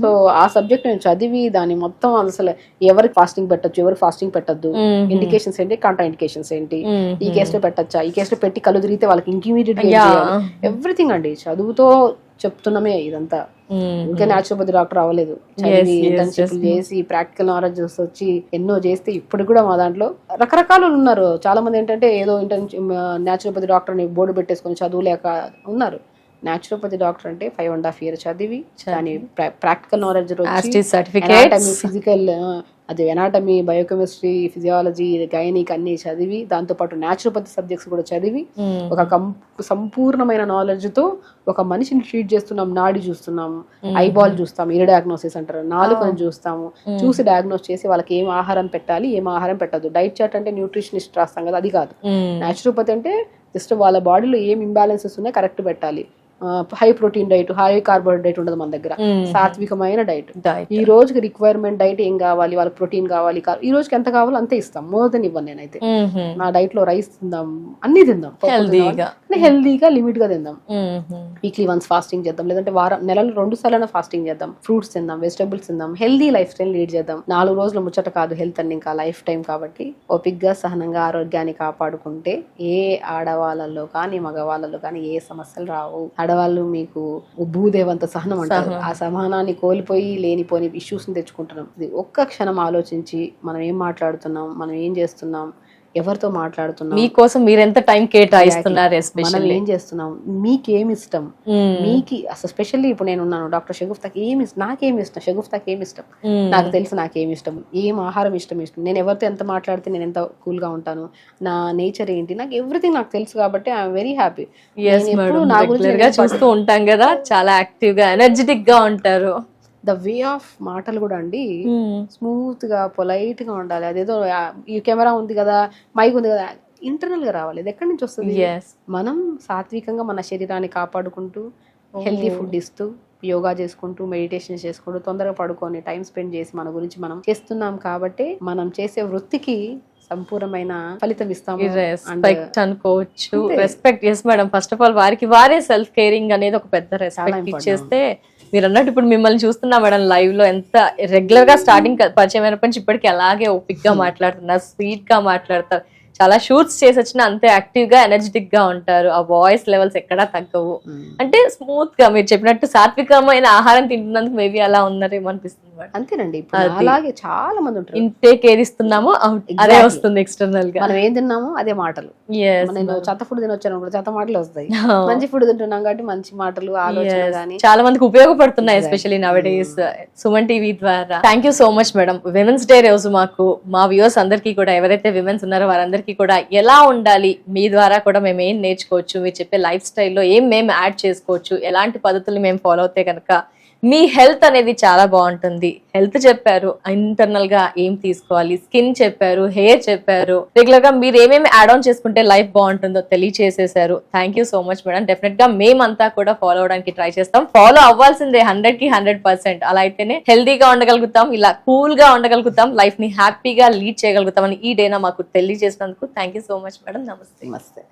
సో ఆ సబ్జెక్ట్ నేను చదివి దాని మొత్తం అసలు ఎవరికి ఫాస్టింగ్ పెట్టచ్చు, ఎవరికి ఫాస్టింగ్ పెట్టద్దు, ఇండికేషన్స్ ఏంటి, కాంట్రా ఇండికేషన్స్ ఏంటి, ఈ కేసులో పెట్టచ్చా, ఈ కేసులో పెట్టి కళ్ళు తిరిగితే వాళ్ళకి ఇంకిమీడియట్ ఎవ్రీథింగ్ అండి. చదువుతో చెప్తున్నామే ఇదంతా, ఇంకా న్యాచురోపతి డాక్టర్ అవ్వలేదు, చదివి ఇంటర్న్షిప్ చేసి ప్రాక్టికల్ నాలెడ్జ్ వచ్చి ఎన్నో చేస్తే ఇప్పుడు కూడా మా దాంట్లో రకరకాలు ఉన్నారు. చాలా మంది ఏంటంటే ఏదో న్యాచురోపతి డాక్టర్ అని బోర్డు పెట్టేసుకొని చదువులేక ఉన్నారు. న్యాచురోపతి డాక్టర్ అంటే 5.5 years చదివి దాని ప్రాక్టికల్ నాలెడ్జ్ ఫిజికల్, అది ఎనాటమీ, బయోకెమిస్ట్రీ, ఫిజియాలజీ, గైనిక్ అన్ని చదివి దాంతోపాటు న్యాచురోపతి సబ్జెక్ట్స్ కూడా చదివి ఒక సంపూర్ణమైన నాలెడ్జ్ తో ఒక మనిషిని ట్రీట్ చేస్తున్నాం. నాడి చూస్తున్నాము, ఐబాల్ చూస్తాం, ఇయర్ డయాగ్నోసిస్ అంటారు, నాలుకను చూస్తాము, చూసి డయాగ్నోస్ చేసి వాళ్ళకి ఏం ఆహారం పెట్టాలి, ఏం ఆహారం పెట్టద్దు. డైట్ చార్ట్ అంటే న్యూట్రిషనిస్ట్ రాస్తాం కదా, అది కాదు. న్యాచురోపతి అంటే జస్ట్ వాళ్ళ బాడీలో ఏం ఇంబ్యాలెన్సెస్ ఉన్నాయో కరెక్ట్ పెట్టాలి. High protein diet, high carbohydrate ఉండదు మన దగ్గర, సాత్వికమైన డైట్. ఈ రోజుకి రిక్వైర్మెంట్ డైట్ ఏం కావాలి, వాళ్ళకి ప్రోటీన్ కావాలి, ఈ రోజుకి ఎంత కావాలో అంతే ఇస్తాం, మోర్ దెన్ ఇవ్వను నేనైతే. నా డైట్ లో రైస్ తిందాం, అన్ని తిందాం, హెల్దీగా లిమిట్ గా తిందాం. వీక్లీ వన్స్ ఫాస్టింగ్ చేద్దాం, లేదంటే నెలలో 2 సార్లు ఫాస్టింగ్ చేద్దాం. ఫ్రూట్స్ తిందాం, వెజిటబుల్స్ తిందాం, హెల్దీ లైఫ్ స్టైల్ లీడ్ చేద్దాం. 4 రోజుల ముచ్చట కాదు హెల్త్ అని, ఇంకా లైఫ్ టైం కాబట్టి ఓపిక్గా సహనంగా ఆరోగ్యాన్ని కాపాడుకుంటే ఏ ఆడవాళ్ళలో కానీ మగవాళ్ళలో కానీ ఏ సమస్యలు రావు. ఆడవాళ్ళు మీకు భూదేవంత సహనం అంటారు, ఆ సహనాన్ని కోల్పోయి లేనిపోని ఇష్యూస్ ని తెచ్చుకుంటున్నాం. ఇది ఒక్క క్షణం ఆలోచించి మనం ఏం మాట్లాడుతున్నాం, మనం ఏం చేస్తున్నాం, ఎవరితో మాట్లాడుతున్నాం, మీకోసం మీరు ఎంత టైం కేటాయిస్తున్నారు, మనం ఏం చేస్తున్నాం, మీకేమి ఇష్టం, మీకు అసలు స్పెషల్లీ ఇప్పుడు నేను ఉన్నాను డాక్టర్ షగుఫ్తాకి నాకేమి ఇష్టం, షగుఫ్తాకి ఏమి ఇష్టం, నాకు తెలుసు నాకేమి ఇష్టం, ఏం ఆహారం ఇష్టం, నేను ఎవరితో ఎంత మాట్లాడితే నేను ఎంత కూల్ గా ఉంటాను, నా నేచర్ ఏంటి, నాకు ఎవ్రీథింగ్ నాకు తెలుసు కాబట్టి ఐఎమ్ వెరీ హ్యాపీ. నా గురించి చూస్తూ ఉంటాం కదా, చాలా యాక్టివ్ గా ఎనర్జెటిక్ గా ఉంటారు. ద వే ఆఫ్ మాటలు కూడా అండి స్మూత్ గా పొలైట్ గా ఉండాలి. అదేదో ఈ కెమెరా ఉంది కదా, మైక్ ఉంది కదా, ఇంటర్నల్ గా రావాలి. ఇది ఎక్కడి నుంచి వస్తుంది? మనం సాత్వికంగా మన శరీరాన్ని కాపాడుకుంటూ హెల్తీ ఫుడ్ ఇస్తూ యోగా చేసుకుంటూ మెడిటేషన్ చేసుకుంటూ తొందరగా పడుకొని టైం స్పెండ్ చేసి మన గురించి మనం చేస్తున్నాం కాబట్టి మనం చేసే వృత్తికి సంపూర్ణమైన ఫలితం ఇస్తాము అనుకోవచ్చు. Respect. Yes madam, first of all వారికి వారే సెల్ఫ్ కేరింగ్ అనేది ఒక పెద్ద రెస్పెక్ట్ ఇచ్చేస్తే, మీరు అన్నట్టు ఇప్పుడు మిమ్మల్ని చూస్తున్నా మేడం లైవ్ లో, ఎంత రెగ్యులర్ గా స్టార్టింగ్ పరిచయం అయినప్పటి నుంచి ఇప్పటికి అలాగే ఓపిక్ గా మాట్లాడుతున్నారు, స్వీట్ గా మాట్లాడతారు, చాలా షూట్స్ చేసి వచ్చినా అంతే యాక్టివ్ గా ఎనర్జెటిక్ గా ఉంటారు, ఆ వాయిస్ లెవెల్స్ ఎక్కడా తగ్గవు. అంటే స్మూత్ గా మీరు చెప్పినట్టు సాత్వికమైన ఆహారం తింటున్నందుకు మేబీ అలా ఉన్నారేమో అనిపిస్తుంది. అంతేనండి, అలాగే చాలా మంది ఉంటారు. ఇంటేక్ ఏది ఇస్తున్నామో అదే వస్తుంది ఎక్స్టర్నల్ గా, మనం ఏం తిన్నామో అదే మాటలు. నేను చెత్త ఫుడ్ తినొచ్చాను కూడా చెత్త మాటలు వస్తాయి, మంచి ఫుడ్ తింటున్నాం కాబట్టి మంచి మాటలు, ఆలోచన గానీ చాలా మందికి ఉపయోగపడుతున్నాయి, ఎస్పెషల్లీ నౌ ఏ డేస్ సుమన్ టీవీ ద్వారా. Thank you so much madam. Women's day రోజు మాకు మా వ్యూవర్స్ అందరికీ కూడా, ఎవరైతే విమెన్స్ ఉన్నారో వారందరికీ కూడా ఎలా ఉండాలి, మీ ద్వారా కూడా మేము ఏం నేర్చుకోవచ్చు, మీరు చెప్పే లైఫ్ స్టైల్లో ఏం మేము యాడ్ చేసుకోవచ్చు, ఎలాంటి పద్ధతులు మేము ఫాలో అవుతే కనుక మీ హెల్త్ అనేది చాలా బాగుంటుంది. హెల్త్ చెప్పారు, ఇంటర్నల్ గా ఏం తీసుకోవాలి, స్కిన్ చెప్పారు, హెయిర్ చెప్పారు, రెగ్యులర్ గా మీరు ఏమేమి యాడ్ ఆన్ చేసుకుంటే లైఫ్ బాగుంటుందో తెలియచేసేసారు. Thank you so much madam. Definite గా మేమంతా కూడా ఫాలో అవడానికి ట్రై చేస్తాం. ఫాలో అవ్వాల్సిందే 100కి 100%. అలా అయితేనే హెల్తీగా ఉండగలుగుతాం, ఇలా కూల్ గా ఉండగలుగుతాం, లైఫ్ ని హ్యాపీగా లీడ్ చేయగలుగుతాం అని ఈ డేనా మాకు తెలియజేసినందుకు thank you so much madam. నమస్తే.